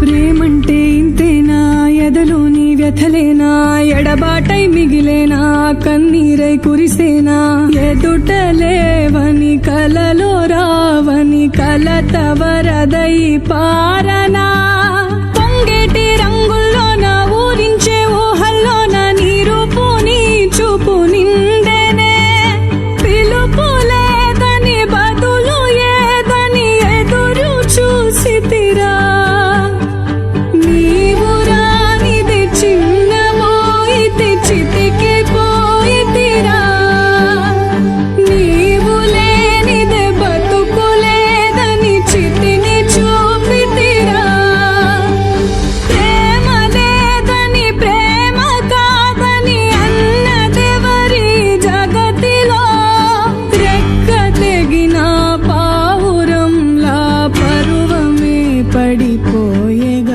ప్రేమంటే ఇంతేనా, ఎదలోని వ్యథలేనా, ఎడబాటై మిగిలేనా, కన్నీరై కురిసేనా, ఎదుటలేవని కలలో రావని కలత వరదై పారనా, పొంగేటి రంగుల్లోన ఊరించే ఊహల్లోన నీ రూపు నీ చూపు నిండేనే, పిలుపు లేదని బదులు ఏదని ఎదురు చూసితిరా, నీవు రానిది చిన్నమోయితి చితికిపోయితిరా, నీవు లేనిదే బతుకు లేదని చితిని చూపితిరా, ప్రేమ లేదని ప్రేమ కాదని అన్నదెవరి జగతిలో, రెక్క తెగిన పావురంలా పరువమే పడిపోయేగా.